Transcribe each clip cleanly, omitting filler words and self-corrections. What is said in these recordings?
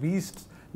20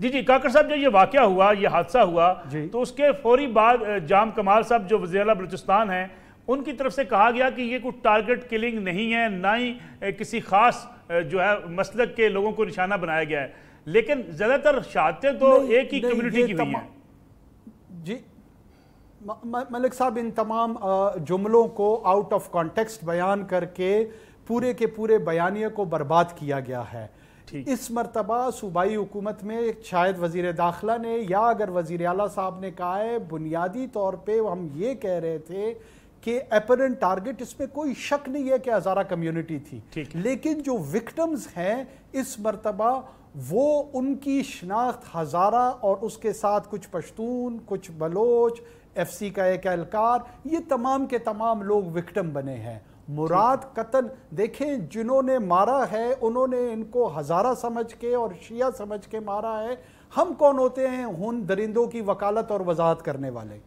جی جی کاکر صاحب جو یہ واقعہ ہوا، یہ حادثہ ہوا، تو اس کے فوری بعد جام کمال صاحب جو وزیر اعلیٰ بلوچستان ہیں ان کی طرف سے کہا گیا کہ یہ کوئی ٹارگٹ کلنگ نہیں ہے، نہ ہی کسی خاص جو ہے مسلک کے لوگوں کو نشانہ بنایا گیا ہے، لیکن زیادہ تر شہادتیں تو ایک ہی کمیونٹی کی ہوئی ہیں۔ جی ملک صاحب، ان تمام جملوں کو آؤٹ آف کانٹیکسٹ بیان کر کے پورے کے پورے بیانیے کو برباد کیا گیا ہے۔ اس مرتبہ صوبائی حکومت میں شاید وزیر داخلہ نے یا اگر وزیر اعلیٰ صاحب نے کہا ہے، بنیادی طور پہ ہم یہ کہہ رہے تھے کہ اپیرنٹ ٹارگٹ، اس میں کوئی شک نہیں ہے کہ ہزارہ کمیونٹی تھی، لیکن جو وکٹمز ہیں اس مرتبہ وہ ان کی شناخت ہزارہ اور اس کے ساتھ کچھ پشتون، کچھ بلوچ، ایف سی کا ایک اہلکار، یہ تمام کے تمام لوگ وکٹم بنے ہیں۔ مراد قتل، دیکھیں جنہوں نے مارا ہے انہوں نے ان کو ہزارہ سمجھ کے اور شیعہ سمجھ کے مارا ہے۔ ہم کون ہوتے ہیں؟ ان درندوں کی وکالت اور وضاحت کرنے والے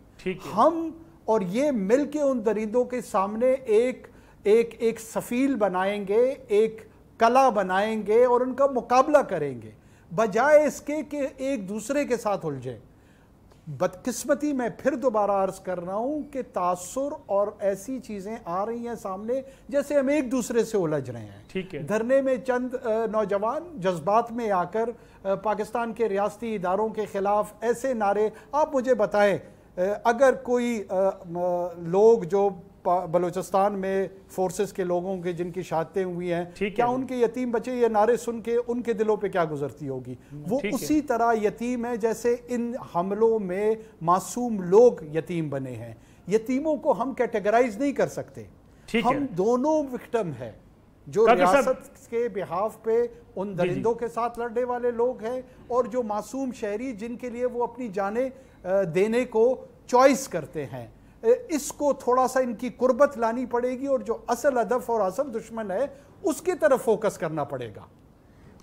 ہم، اور یہ مل کے ان درندوں کے سامنے ایک سفیل بنائیں گے، ایک کلا بنائیں گے اور ان کا مقابلہ کریں گے، بجائے اس کے کہ ایک دوسرے کے ساتھ الجھیں۔ بدقسمتی میں پھر دوبارہ عرض کر رہا ہوں کہ تاثر اور ایسی چیزیں آ رہی ہیں سامنے جیسے ہم ایک دوسرے سے الجھ رہے ہیں۔ دھرنے میں چند نوجوان جذبات میں آ کر پاکستان کے ریاستی اداروں کے خلاف ایسے نعرے، آپ مجھے بتائیں اگر کوئی لوگ جو بلوچستان میں فورسز کے لوگوں کے جن کی شہادتیں ہوئی ہیں، کیا ان کے یتیم بچے یہ نعرے سن کے ان کے دلوں پہ کیا گزرتی ہوگی؟ وہ اسی طرح یتیم ہے جیسے ان حملوں میں معصوم لوگ یتیم بنے ہیں۔ یتیموں کو ہم کیٹیگرائز نہیں کر سکتے، ہم دونوں وکٹم ہیں، جو ریاست کے بحاف پہ ان درندوں کے ساتھ لڑنے والے لوگ ہیں اور جو معصوم شہری جن کے لیے وہ اپنی جانیں دینے کو چوائس کرتے ہیں۔ اس کو تھوڑا سا ان کی قربت لانی پڑے گی اور جو اصل ہدف اور اصل دشمن ہے اس کی طرف فوکس کرنا پڑے گا۔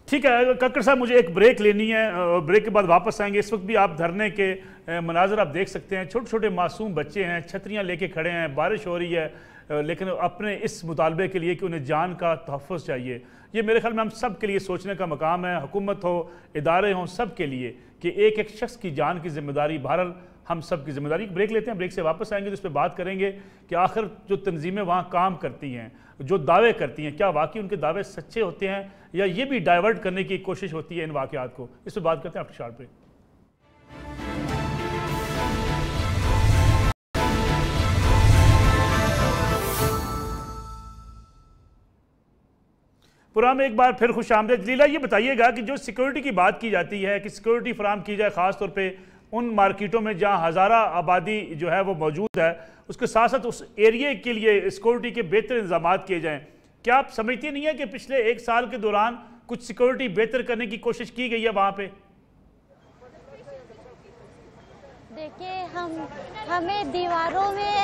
ٹھیک ہے ککر صاحب، مجھے ایک بریک لینی ہے اور بریک کے بعد واپس آئیں گے۔ اس وقت بھی آپ دھرنے کے مناظر آپ دیکھ سکتے ہیں، چھوٹے چھوٹے معصوم بچے ہیں، چھتریاں لے کے کھڑے ہیں، بارش ہو رہی ہے، لیکن اپنے اس مطالبے کے لیے کہ انہیں جان کا تحفظ چاہیے۔ یہ میرے خیال میں ہم سب کے لیے سوچنے کا مقام ہے، حکومت ہو، ادارے ہوں، سب کے لیے، کہ ایک ایک شخص کی جان کی ذمہ داری بہرحال ہم سب کی ذمہ داری۔ بریک لیتے ہیں، بریک سے واپس آئیں گے تو اس پہ بات کریں گے کہ آخر جو تنظیمیں وہاں کام کرتی ہیں، جو دعوے کرتی ہیں، کیا واقعی ان کے دعوے سچے ہوتے ہیں یا یہ بھی ڈائیورٹ کرنے کی کوشش ہوتی ہے ان واقعات کو؟ اس پہ بات کرتے ہیں آفٹر شارٹ بریک۔ پروگرام میں ایک بار پھر خوش آمدید۔ لیلا یہ بتائیے گا کہ جو سیکورٹی کی بات کی جاتی ہے کہ سیکورٹی فراہم کی جائے خاص طور پہ ان مارکیٹوں میں جہاں ہزارہ آبادی جو ہے وہ موجود ہے، اس کے ساتھ ساتھ اس ایریے کے لیے سیکورٹی کے بہتر انتظامات کیے جائیں، کیا آپ سمجھتی نہیں ہیں کہ پچھلے ایک سال کے دوران کچھ سیکورٹی بہتر کرنے کی کوشش کی گئی ہے وہاں پہ؟ دیکھیے ہمیں دیواروں میں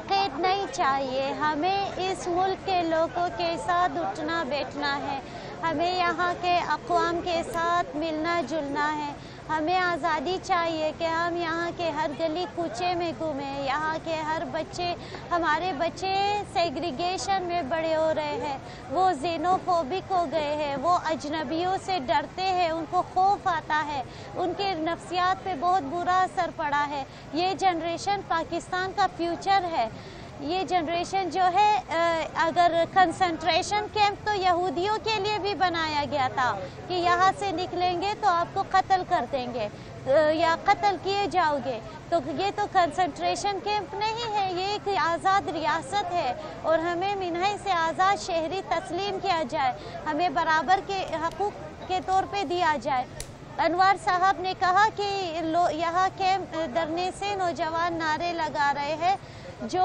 قید نہیں چاہیے، ہمیں اس ملک کے لوگوں کے ساتھ اٹھنا بیٹھنا ہے، ہمیں یہاں کے اقوام کے ساتھ ملنا جلنا ہے، ہمیں آزادی چاہیے کہ ہم یہاں کے ہر گلی کوچے میں گھومیں، یہاں کے ہر بچے، ہمارے بچے سیگریگیشن میں بڑے ہو رہے ہیں، وہ زینوفوبک ہو گئے ہیں، وہ اجنبیوں سے ڈرتے ہیں، ان کو خوف آتا ہے، ان کے نفسیات پہ بہت برا اثر پڑا ہے۔ یہ جنریشن پاکستان کا فیوچر ہے۔ یہ جنریشن جو ہے، اگر کنسنٹریشن کیمپ تو یہودیوں کے لیے بھی بنایا گیا تھا کہ یہاں سے نکلیں گے تو آپ کو قتل کر دیں گے یا قتل کیے جاؤ گے، تو یہ تو کنسنٹریشن کیمپ نہیں ہے، یہ ایک آزاد ریاست ہے اور ہمیں منہج سے آزاد شہری تسلیم کیا جائے، ہمیں برابر کے حقوق کے طور پہ دیا جائے۔ انوار صاحب نے کہا کہ یہاں کیمپ دھرنے سے نوجوان نعرے لگا رہے ہیں، جو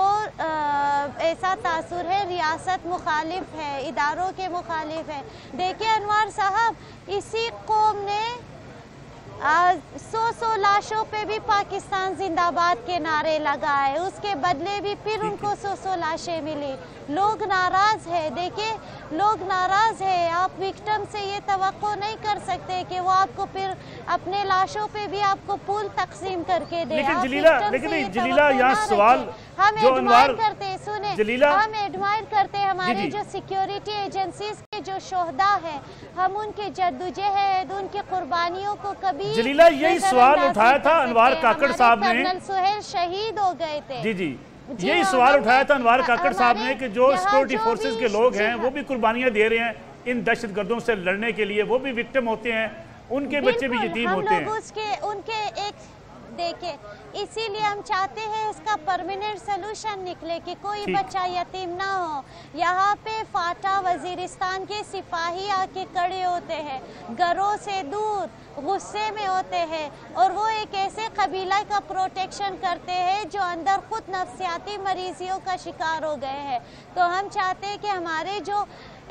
ایسا تاثر ہے ریاست مخالف ہے، اداروں کے مخالف ہے۔ دیکھیں انوار صاحب، اسی قوم نے 100 لاشوں پہ بھی پاکستان زندہ باد کے نعرے لگائے، اس کے بدلے بھی پھر ان کو 100 لاشیں ملی، لوگ ناراض ہیں۔ دیکھیں لوگ ناراض ہیں. آپ وکٹم سے یہ توقع نہیں کر سکتے کہ وہ آپ کو پھر اپنے لاشوں پہ بھی آپ کو پول تقسیم کر کے دے. لیکن جلیلہ یہاں سوال ہم جو ایڈمائر کرتے ہیں, سنیں, جلیلہ ہم ایڈمائر کرتے ہیں ہمارے جو سیکیورٹی ایجنسیز کے جو شہداء ہیں, ہم ان کے جدوجہد, ان کی قربانیوں کو کبھی جلیلہ یہی سوال اٹھایا تھا انوار کاکڑ صاحب نے. کرنل سہیل شہید ہو گئے تھے. جی یہی سوال اٹھایا تھا انوار کاکڑ صاحب نے کہ جو سیکورٹی فورسز کے لوگ ہیں وہ بھی قربانیاں دے رہے ہیں ان دہشت گردوں سے لڑنے کے لیے, وہ بھی وکٹم ہوتے ہیں, ان کے بچے بھی یتیم ہوتے ہیں. ہم لوگ ان کے ایک دیکھیں, اسی لیے ہم چاہتے ہیں اس کا پرماننٹ سلوشن نکلے کہ کوئی بچہ یتیم نہ ہو. یہاں پہ فاٹا وزیرستان کے سپاہی آ کے کھڑے ہوتے ہیں, گھروں سے دور, غصے میں ہوتے ہیں, اور وہ ایک ایسے قبیلہ کا پروٹیکشن کرتے ہیں جو اندر خود نفسیاتی مریضیوں کا شکار ہو گئے ہیں. تو ہم چاہتے ہیں کہ ہمارے جو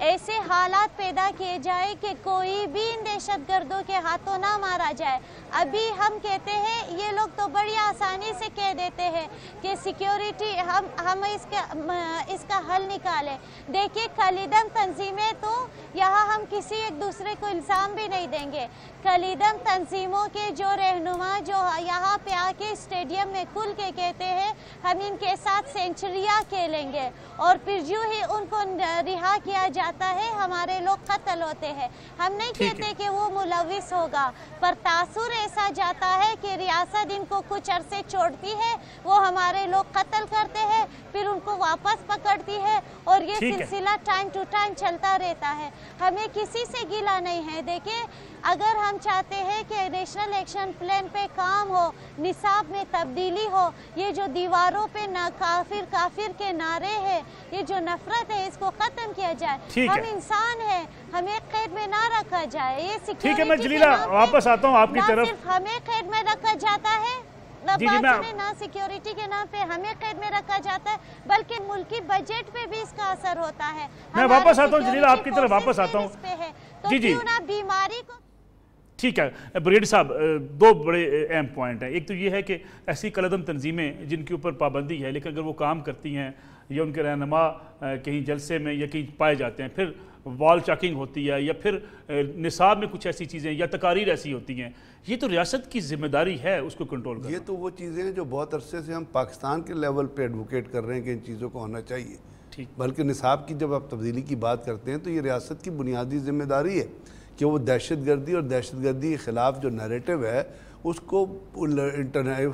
ایسے حالات پیدا کیے جائے کہ کوئی بھی ان دہشت گردوں کے ہاتھوں نہ مارا جائے. ابھی ہم کہتے ہیں, یہ لوگ تو بڑی آسانی سے کہہ دیتے ہیں کہ سیکیورٹی ہم اس کا حل نکالیں. دیکھیے کلیدم تنظیمیں, تو یہاں ہم کسی ایک دوسرے کو الزام بھی نہیں دیں گے. کلیدم تنظیموں کے جو رہنما جو یہاں پہ آ کے اسٹیڈیم میں کھل کے کہتے ہیں ہم ان کے ساتھ سینچریاں کھیلیں گے, اور پھر جو ہی ان کو رہا کیا جاتا ہے ہمارے لوگ قتل ہوتے ہیں. ہم نہیں کہتے کہ وہ ملوث ہوگا, پر تاثر ایسا جاتا ہے کہ ریاست ان کو کچھ عرصے چھوڑتی ہے, وہ ہمارے لوگ قتل کرتے ہیں, پھر ان کو واپس پکڑتی ہے, اور یہ سلسلہ ٹائم ٹو ٹائم چلتا رہتا ہے. ہمیں کسی سے گلہ نہیں ہے. دیکھیں, اگر ہم چاہتے ہیں کہ نیشنل ایکشن پلان پہ کام ہو, نصاب میں تبدیلی ہو, یہ جو دیواروں پہ کافر کافر کے نعرے ہیں, یہ جو نفرت ہے, اس کو ختم کیا جائے. ہم انسان ہیں, ہمیں قید میں نہ رکھا جائے. یہ سیکیورٹی ٹھیک ہے, میں جلیلہ واپس آتا ہوں آپ کی طرف. صرف ہمیں قید میں رکھا جاتا ہے, نہ سیکیورٹی کے نام پہ ہمیں قید میں رکھا جاتا ہے, بلکہ ملکی بجٹ پہ بھی اس کا اثر ہوتا ہے. میں واپس آتا ہوں جلیلہ, آپ کی طرف واپس آتا ہوں. تو کیوں نہ بیماری کو. ٹھیک ہے بریڈ صاحب, دو بڑے اہم پوائنٹ ہیں. ایک تو یہ ہے کہ ایسی کلعدم تنظیمیں جن کے اوپر پابندی ہے, لیکن اگر وہ کام کرتی ہیں یا ان کے رہنما کہیں جلسے میں یا کہیں پائے جاتے ہیں, پھر وال چاکنگ ہوتی ہے, یا پھر نصاب میں کچھ ایسی چیزیں یا تقاریر ایسی ہوتی ہیں, یہ تو ریاست کی ذمہ داری ہے اس کو کنٹرول کرنا. یہ تو وہ چیزیں ہیں جو بہت عرصے سے ہم پاکستان کے لیول پہ ایڈوکیٹ کر رہے ہیں کہ ان چیزوں کو ہونا چاہیے. بلکہ نصاب کی جب آپ تبدیلی کی بات کرتے ہیں تو یہ ریاست کی بنیادی ذمہ داری ہے کہ وہ دہشت گردی اور دہشت گردی کے خلاف جو نیریٹو ہے اس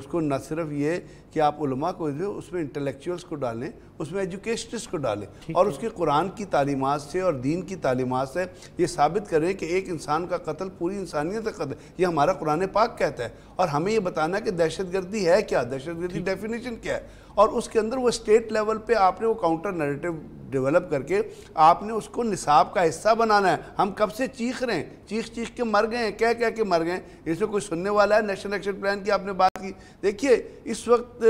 کو نہ صرف یہ کہ آپ علماء کو اس میں انٹلیکچوئلس کو ڈالیں, اس میں ایجوکیشنسٹ کو ڈالیں, اور اس کے قرآن کی تعلیمات سے اور دین کی تعلیمات سے یہ ثابت کریں کہ ایک انسان کا قتل پوری انسانیت کا قتل, یہ ہمارا قرآن پاک کہتا ہے. اور ہمیں یہ بتانا ہے کہ دہشت گردی ہے کیا, دہشت گردی ڈیفینیشن کیا ہے, اور اس کے اندر وہ اسٹیٹ لیول پہ آپ نے وہ کاؤنٹر نیریٹو ڈیولپ کر کے آپ نے اس کو نصاب کا حصہ بنانا ہے. ہم کب سے چیخ رہے ہیں, چیخ کے مر گئے ہیں, کہہ کے مر گئے ہیں. اس میں کوئی سننے والا ہے؟ نیشنل ایکشن پلان کی آپ نے بات کی. دیکھیے اس وقت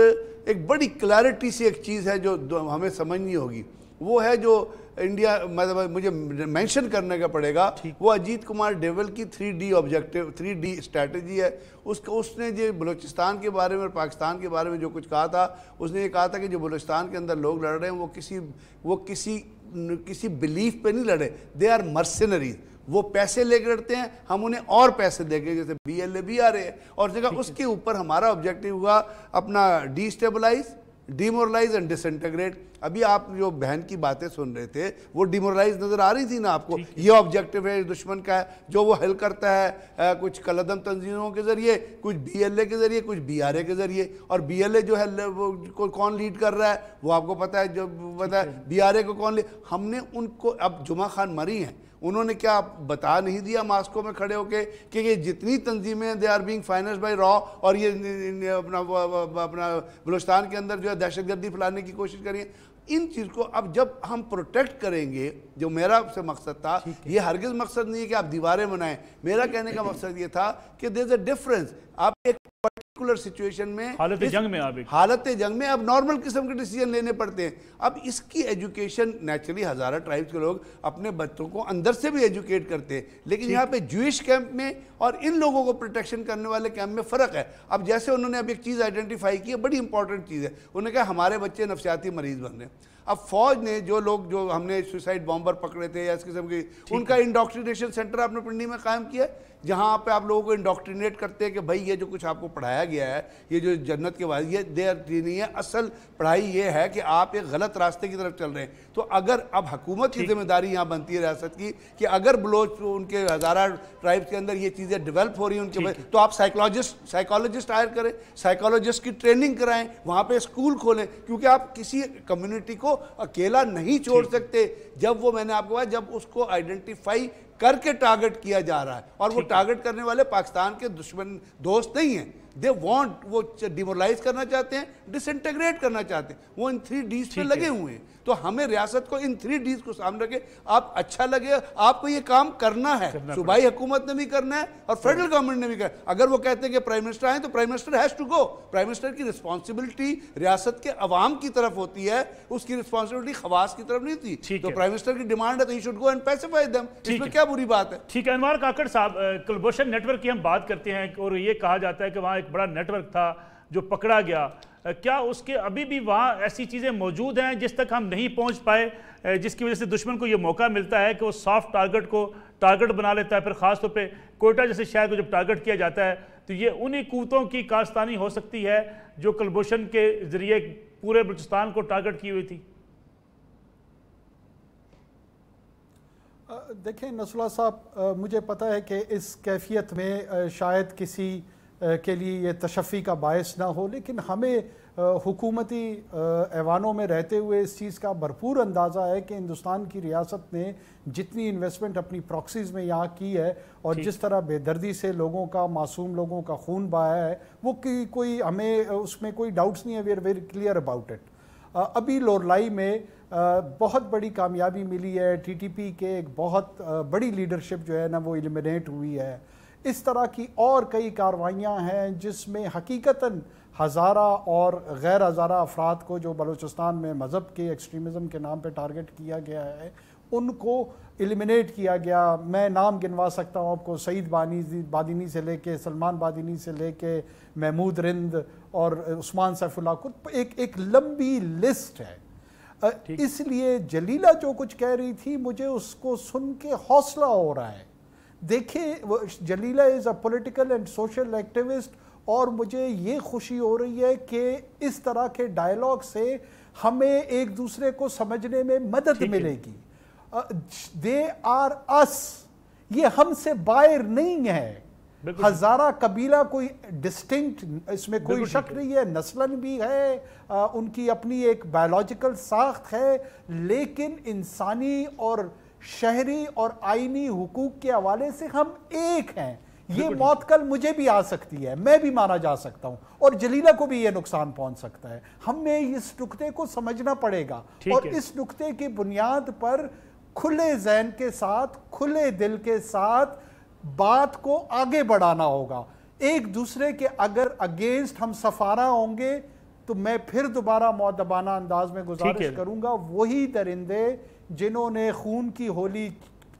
ایک بڑی کلیئرٹی سے ایک چیز ہے جو ہمیں سمجھنی ہوگی, وہ ہے جو انڈیا مطلب مجھے مینشن کرنے کا پڑے گا, وہ اجیت کمار ڈیول کی 3D آبجیکٹیو 3D اسٹریٹجی ہے. اس نے جو بلوچستان کے بارے میں اور پاکستان کے بارے میں جو کچھ کہا تھا, اس نے یہ کہا تھا کہ جو بلوچستان کے اندر لوگ لڑ رہے ہیں وہ کسی بلیف پہ نہیں لڑے, دے آر مرسنریز. وہ پیسے لے کے لڑتے ہیں, ہم انہیں اور پیسے دے کے, جیسے BLA بھی آ رہے ہیں, اور جگہ اس کے اوپر ہمارا آبجیکٹیو ہوا اپنا destabilise, demoralise and disintegrate. ابھی آپ جو بہن کی باتیں سن رہے تھے وہ ڈیمورلائز نظر آ رہی تھی نا آپ کو, یہ آبجیکٹیو ہے دشمن کا ہے جو وہ حل کرتا ہے کچھ کلعدم تنظیموں کے ذریعے, کچھ BLA کے ذریعے, کچھ BRA کے ذریعے. اور BLA جو ہے وہ کون لیڈ کر رہا ہے وہ آپ کو پتہ ہے, جو پتہ ہے BRA کو کون ہم نے ان کو, اب جمعہ خان مری ہیں, انہوں نے کیا بتا نہیں دیا ماسکو میں کھڑے ہو کے کہ یہ جتنی تنظیمیں دے آر بینگ فائننسڈ بائی را, اور یہ اپنا بلوچستان کے اندر جو ہے دہشت گردی پھیلانے کی کوشش کریں. ان چیز کو اب جب ہم پروٹیکٹ کریں گے, جو میرا سے مقصد تھا, یہ ہرگز مقصد نہیں ہے کہ آپ دیواریں بنائیں. میرا کہنے کا مقصد یہ تھا کہ دیر از اے ڈفرنس. آپ ایک پرٹیکولر سچویشن میں حالت جنگ میں اب نارمل قسم کے ڈیسیجن لینے پڑتے ہیں. اب اس کی ایجوکیشن نیچرلی ہزارہ ٹرائبز کے لوگ اپنے بچوں کو اندر سے بھی ایجوکیٹ کرتے ہیں, لیکن یہاں پہ جوئش کیمپ میں اور ان لوگوں کو پروٹیکشن کرنے والے کیمپ میں فرق ہے. اب جیسے انہوں نے اب ایک چیز آئیڈینٹیفائی کی ہے, بڑی امپورٹنٹ چیز ہے, انہوں نے کہا ہمارے بچے نفسیاتی مریض بن رہے ہیں. اب فوج نے جو لوگ جو ہم نے سوسائڈ بامبر پکڑے تھے یا اس قسم کی ان کا انڈاکٹرینیشن سینٹر آپ نے پنڈی میں قائم کیا ہے جہاں پہ آپ لوگوں کو انڈاکٹرینیٹ کرتے ہیں کہ بھائی یہ جو کچھ آپ کو پڑھایا گیا ہے یہ جو جنت کے بعد یہ دیر نہیں ہے, اصل پڑھائی یہ ہے کہ آپ ایک غلط راستے کی طرف چل رہے ہیں. تو اگر اب حکومت کی ذمہ داری یہاں بنتی ہے ریاست کی کہ اگر بلوچ ان کے ہزارہ ٹرائبس کے اندر یہ چیزیں ڈیولپ ہو رہی ہیں ان کے تو آپ سائیکالوجسٹ ہائر کریں, سائیکالوجسٹ کی ٹریننگ کرائیں, وہاں پہ اسکول کھولیں, کیونکہ آپ کسی کمیونٹی کو اکیلا نہیں چھوڑ سکتے جب وہ میں نے آپ کو کہا جب اس کو آئیڈینٹیفائی کر کے ٹارگٹ کیا جا رہا ہے. اور وہ ٹارگٹ کرنے والے پاکستان کے دشمن دوست نہیں ہیں, دے وانٹ, وہ ڈیمورلائز کرنا چاہتے ہیں, ڈس انٹیگریٹ کرنا چاہتے ہیں, وہ ان 3 Ds پہ لگے ہوئے ہیں. تو ہمیں ریاست کو ان 3 Ds کو سامنے رکھے, آپ اچھا لگے آپ کو یہ کام کرنا ہے, صوبائی حکومت نے بھی کرنا ہے اور فیڈرل گورنمنٹ نے بھی کرنا ہے. اگر وہ کہتے ہیں کہ پرائم منسٹر آئیں تو prime minister has to go. Prime minister کی رسپانسبلٹی ریاست کے عوام کی طرف ہوتی ہے, اس کی رسپانسبلٹی خواص کی طرف نہیں ہوتی. تو پرائم منسٹر کی ڈیمانڈ ہے تو he should go and pacify them. اس میں کیا بری بات ہے؟ ٹھیک ہے. انوار کاکڑ صاحب, کلبھوشن نیٹ ورک کی ہم بات کرتے ہیں اور یہ کہا جاتا ہے کہ وہاں ایک بڑا نیٹ ورک تھا جو پکڑا گیا, کیا اس کے ابھی بھی وہاں ایسی چیزیں موجود ہیں جس تک ہم نہیں پہنچ پائے, جس کی وجہ سے دشمن کو یہ موقع ملتا ہے کہ وہ سافٹ ٹارگٹ کو ٹارگٹ بنا لیتا ہے؟ پھر خاص طور پہ کوئٹہ جیسے شہر کو جب ٹارگٹ کیا جاتا ہے تو یہ انہی قوتوں کی کارستانی ہو سکتی ہے جو کلبھوشن کے ذریعے پورے بلوچستان کو ٹارگٹ کی ہوئی تھی. دیکھیں نصراللہ صاحب, مجھے پتہ ہے کہ اس کیفیت میں شاید کسی کے لیے یہ تشفی کا باعث نہ ہو, لیکن ہمیں حکومتی ایوانوں میں رہتے ہوئے اس چیز کا بھرپور اندازہ ہے کہ ہندوستان کی ریاست نے جتنی انویسٹمنٹ اپنی پراکسیز میں یہاں کی ہے اور جس طرح بے دردی سے لوگوں کا, معصوم لوگوں کا خون بہایا ہے, وہ کوئی ہمیں اس میں کوئی ڈاؤٹس نہیں ہے. We are very clear about it. ابھی لورلائی میں بہت بڑی کامیابی ملی ہے, ٹی ٹی پی کے ایک بہت بڑی لیڈرشپ جو ہے نا وہ ایلیمنیٹ ہوئی ہے. اس طرح کی اور کئی کارروائیاں ہیں جس میں حقیقتاً ہزارہ اور غیر ہزارہ افراد کو جو بلوچستان میں مذہب کے ایکسٹریمزم کے نام پہ ٹارگٹ کیا گیا ہے ان کو ایلیمنیٹ کیا گیا. میں نام گنوا سکتا ہوں آپ کو, سعید بادینی سے لے کے سلمان بادینی سے لے کے محمود رند اور عثمان سیف اللہ کو, ایک لمبی لسٹ ہے. اس لیے جلیلہ جو کچھ کہہ رہی تھی مجھے اس کو سن کے حوصلہ ہو رہا ہے. دیکھیں Jalila is a political and social activist, اور مجھے یہ خوشی ہو رہی ہے کہ اس طرح کے ڈائلاگ سے ہمیں ایک دوسرے کو سمجھنے میں مدد ملے گی. دے آر اس, یہ ہم سے باہر نہیں ہے. ہزارہ قبیلہ کوئی ڈسٹنکٹ, اس میں کوئی شک نہیں ہے, نسلاً بھی ہے, ان کی اپنی ایک بایولوجیکل ساخت ہے, لیکن انسانی اور شہری اور آئینی حقوق کے حوالے سے ہم ایک ہیں. یہ موت کل مجھے بھی آ سکتی ہے, میں بھی مارا جا سکتا ہوں, اور جلیلہ کو بھی یہ نقصان پہنچ سکتا ہے. ہمیں اس نقطے کو سمجھنا پڑے گا اور اس نقطے کی بنیاد پر کھلے ذہن کے ساتھ, کھلے دل کے ساتھ بات کو آگے بڑھانا ہوگا. ایک دوسرے کے اگر اگینسٹ ہم سفارہ ہوں گے تو میں پھر دوبارہ مؤدبانہ انداز میں گزارش کروں گا, وہی درندے جنہوں نے خون کی ہولی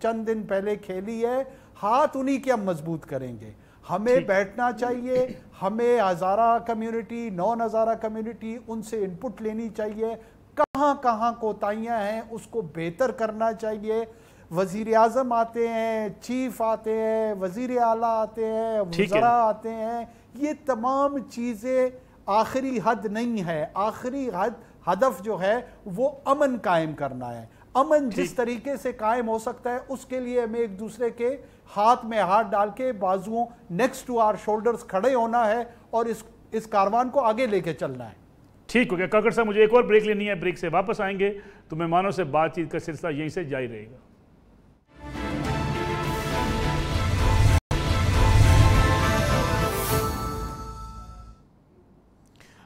چند دن پہلے کھیلی ہے, ہاتھ انہی کے ہم مضبوط کریں گے. ہمیں بیٹھنا چاہیے, ہمیں ہزارہ کمیونٹی, 9 ہزارہ کمیونٹی, ان سے انپٹ لینی چاہیے. کہاں کہاں کوتاہیاں ہیں اس کو بہتر کرنا چاہیے. وزیر اعظم آتے ہیں, چیف آتے ہیں, وزیر اعلیٰ آتے ہیں, وزراء آتے ہیں, یہ تمام چیزیں آخری حد نہیں ہے. آخری ہدف جو ہے وہ امن قائم کرنا ہے. امن جس طریقے سے قائم ہو سکتا ہے اس کے لیے ہمیں ایک دوسرے کے ہاتھ میں ہاتھ ڈال کے بازوؤں نیکسٹ ٹو آر شولڈرز کھڑے ہونا ہے اور اس کاروان کو آگے لے کے چلنا ہے. ٹھیک ہو گیا کاکڑ صاحب, مجھے ایک اور بریک لینی ہے, بریک سے واپس آئیں گے تو مہمانوں سے بات چیت کا سلسلہ یہیں سے جاری رہے گا.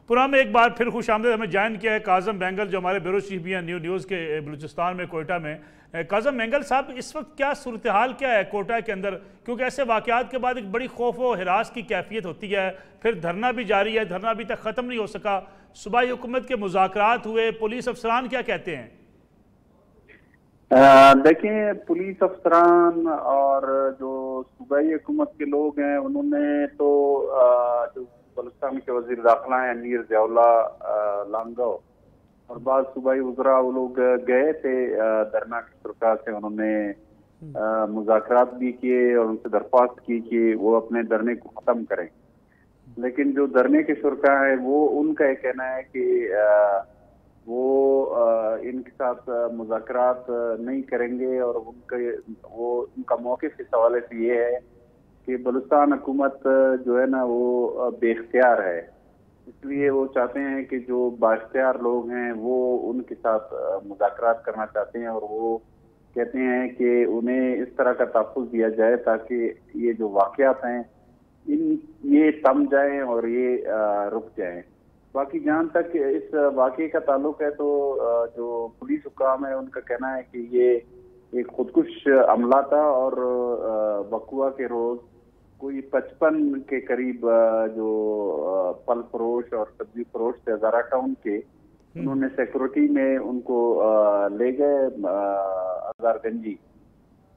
پروگرام میں ایک بار پھر خوش آمدید. ہمیں جوائن کیا ہے کاظم مینگل جو ہمارے بیورو چیف بھی ہیں نیوز کے بلوچستان میں, کوئٹہ میں. کاظم مینگل صاحب, اس وقت کیا صورتحال کیا ہے کوئٹہ کے اندر, کیونکہ ایسے واقعات کے بعد ایک بڑی خوف و ہراس کی کیفیت ہوتی ہے, پھر دھرنا بھی جاری ہے, دھرنا ابھی تک ختم نہیں ہو سکا, صوبائی حکومت کے مذاکرات ہوئے, پولیس افسران کیا کہتے ہیں؟ دیکھیں پولیس افسران اور جو صوبائی حکومت کے لوگ ہیں انہوں نے تو جو بلوچستان کے وزیر داخلہ ہیں امیر ضیاء اللہ لانگو, اور بعض صوبائی وزراء وہ لوگ گئے تھے درنا کے شرکا سے، انہوں نے مذاکرات بھی کیے اور ان سے درخواست کی کہ وہ اپنے دھرنے کو ختم کریں، لیکن جو دھرنے کے شرکا ہیں وہ ان کا یہ کہنا ہے کہ وہ ان کے ساتھ مذاکرات نہیں کریں گے، اور ان کا موقف اس حوالے سے یہ ہے کہ بلوچستان حکومت جو ہے نا وہ بے اختیار ہے، اس لیے وہ چاہتے ہیں کہ جو بااختیار لوگ ہیں وہ ان کے ساتھ مذاکرات کرنا چاہتے ہیں، اور وہ کہتے ہیں کہ انہیں اس طرح کا تحفظ دیا جائے تاکہ یہ جو واقعات ہیں یہ تھم جائیں اور یہ رک جائیں۔ باقی جہاں تک اس واقعے کا تعلق ہے تو جو پولیس حکام ہے ان کا کہنا ہے کہ یہ ایک خودکش عملہ تھا، اور وقوع کے روز کوئی 55 کے قریب جو پھل فروش اور سبزی فروش تھے ہزارہ ٹاؤن کے، انہوں نے سیکورٹی میں ان کو لے گئے ہزار گنجی،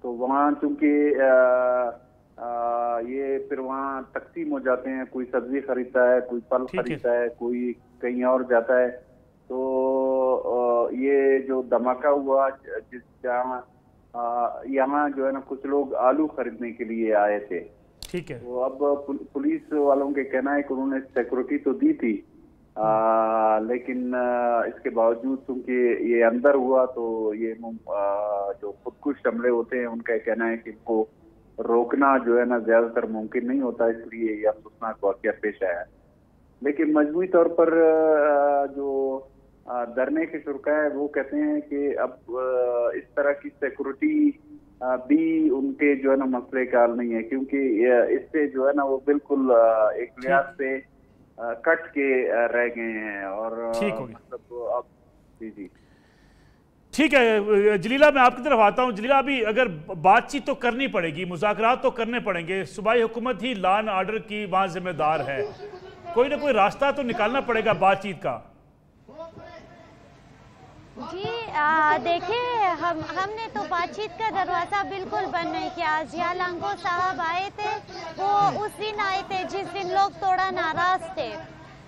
تو وہاں چونکہ یہ پھر وہاں تقسیم ہو جاتے ہیں، کوئی سبزی خریدتا ہے، کوئی پھل خریدتا ہے، کوئی کہیں اور جاتا ہے، تو یہ جو دھماکہ ہوا جہاں یہاں جو ہے نا کچھ لوگ آلو خریدنے کے لیے آئے تھے، ٹھیک ہے، تو اب پولیس والوں کے کہنا ہے کہ انہوں نے سیکورٹی تو دی تھی لیکن اس کے باوجود چونکہ یہ اندر ہوا تو یہ جو خودکش حملے ہوتے ہیں ان کا کہنا ہے کہ ان کو روکنا جو ہے نا زیادہ تر ممکن نہیں ہوتا، اس لیے یہ افسوسناک واقعہ پیش آیا ہے۔ لیکن مجموعی طور پر جو دھرنے کے شرکا ہے وہ کہتے ہیں کہ اب اس طرح کی سیکورٹی بھی ان کے جو ہے نا مسئلے کا حل نہیں ہے، کیونکہ اس سے جو ہے نا وہ بالکل ایک لحاظ سے کٹ کے رہ گئے ہیں، اور مطلب اب جی ٹھیک ہے۔ جلیلہ میں آپ کی طرف آتا ہوں۔ جلیلہ ابھی اگر بات چیت تو کرنی پڑے گی، مذاکرات تو کرنے پڑیں گے، صوبائی حکومت ہی لان آرڈر کی وہاں ذمہ دار ہے، کوئی نہ کوئی راستہ تو نکالنا پڑے گا بات چیت کا۔ جی دیکھیں ہم نے تو بات چیت کا دروازہ بالکل بند نہیں کیا۔ ضیاء لانگو صاحب آئے تھے، وہ اس دن آئے تھے جس دن لوگ تھوڑا ناراض تھے،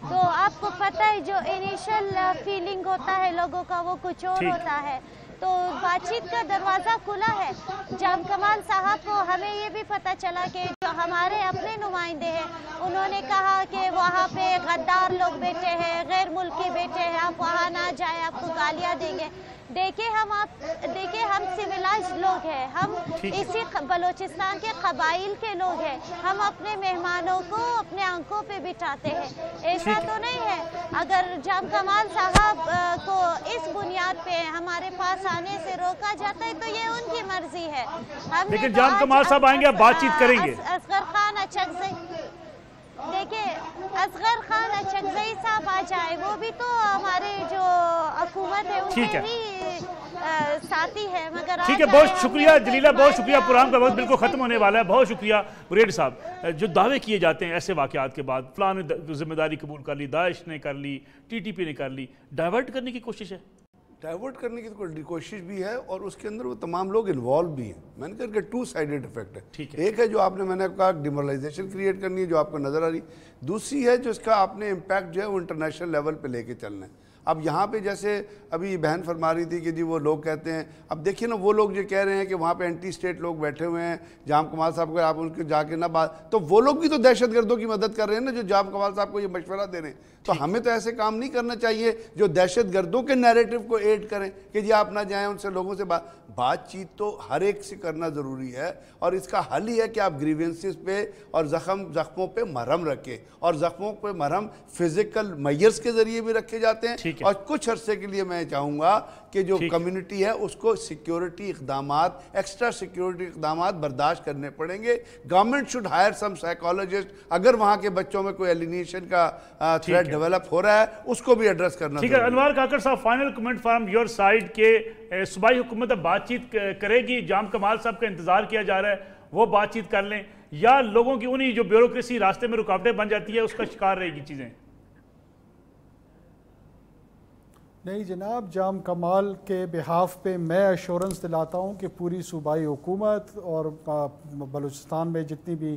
تو آپ کو پتہ ہے جو انیشل فیلنگ ہوتا ہے لوگوں کا وہ کچھ اور ہوتا ہے، تو بات چیت کا دروازہ کھلا ہے۔ جام کمال صاحب کو ہمیں یہ بھی پتہ چلا کہ جو ہمارے اپنے نمائندے ہیں انہوں نے کہا کہ وہاں پہ غدار لوگ بیٹھے ہیں، غیر ملکی بیٹھے ہیں، آپ وہاں نہ جائیں، آپ کو گالیاں دیں گے۔ دیکھیں ہم سویلائز لوگ ہیں، ہم اسی بلوچستان کے قبائل کے لوگ ہیں، ہم اپنے مہمانوں کو اپنے آنکھوں پہ بٹھاتے ہیں، ایسا تو نہیں ہے۔ اگر جام کمال صاحب کو اس بنیاد پہ ہمارے پاس آنے سے روکا جاتا ہے تو یہ ان کی مرضی ہے۔ لیکن جام کمال صاحب آئیں گے، اب بات چیت کریں گے۔ اصغر خان اچکزئی، دیکھیں اصغر خان اچکزئی صاحب آ جائے، وہ بھی تو ہمارے جو حکومت ہے ان کے ہی ساتھی ہے، مگر ٹھیک ہے۔ بہت شکریہ جلیلہ، بہت شکریہ۔ پروگرام کا وقت بالکل ختم ہونے والا ہے، بہت شکریہ بریڈ صاحب۔ جو دعوے کیے جاتے ہیں ایسے واقعات کے بعد، فلاں نے ذمہ داری قبول کر لی، داعش نے کر لی، ٹی ٹی پی نے کر لی، ڈائیورٹ کرنے کی کوشش ہے، ڈائیورٹ کرنے کی کوشش بھی ہے، اور اس کے اندر وہ تمام لوگ انوالو بھی ہیں۔ میں نے کہا کہ ٹو سائیڈڈ افیکٹ ہے، ایک ہے جو آپ نے میں نے کہا ڈیمورلائزیشن کریٹ کرنی ہے جو آپ کو نظر آ رہی، دوسری ہے جو اس کا آپ نے امپیکٹ جو ہے وہ انٹرنیشنل لیول پہ لے کے چلنا ہے۔ اب یہاں پہ جیسے ابھی بہن فرما رہی تھی کہ جی وہ لوگ کہتے ہیں، اب دیکھیے نا وہ لوگ جو کہہ رہے ہیں کہ وہاں پہ اینٹی اسٹیٹ لوگ بیٹھے ہوئے ہیں، جام کمال صاحب کو آپ ان کے جا کے نہ بات، تو وہ لوگ بھی تو دہشت گردوں کی مدد کر رہے ہیں نا جو جام کمال صاحب کو یہ مشورہ دے رہے ہیں، تو ہمیں تو ایسے کام نہیں کرنا چاہیے جو دہشت گردوں کے نیریٹو کو ایڈ کریں کہ جی آپ نہ جائیں ان سے، لوگوں سے بات چیت تو ہر ایک سے کرنا ضروری ہے، اور اس کا حل ہی ہے کہ آپ گریوینسز پہ اور زخموں پہ مرہم رکھیں، اور زخموں پہ مرہم فزیکل میئرز کے ذریعے بھی رکھے جاتے ہیں، اور کچھ عرصے کے لیے میں چاہوں گا کہ جو کمیونٹی ہے اس کو سیکیورٹی اقدامات، ایکسٹرا سیکیورٹی اقدامات برداشت کرنے پڑیں گے۔ Government should hire some psychologist, اگر وہاں کے بچوں میں کوئی ایلینیشن کا تھریٹ ڈیولپ ہو رہا ہے اس کو بھی ایڈریس کرنا ٹھیک ہے۔ انوار کاکڑ صاحب، final comment from your side کہ صوبائی حکومت اب بات چیت کرے گی، جام کمال صاحب کا انتظار کیا جا رہا ہے وہ بات چیت کر لیں، یا لوگوں کی انہی جو بیوروکریسی راستے میں رکاوٹیں بن جاتی ہے اس کا شکار رہے گی چیزیں؟ نہیں جناب، جام کمال کے بہاف پہ میں ایشورنس دلاتا ہوں کہ پوری صوبائی حکومت اور بلوچستان میں جتنی بھی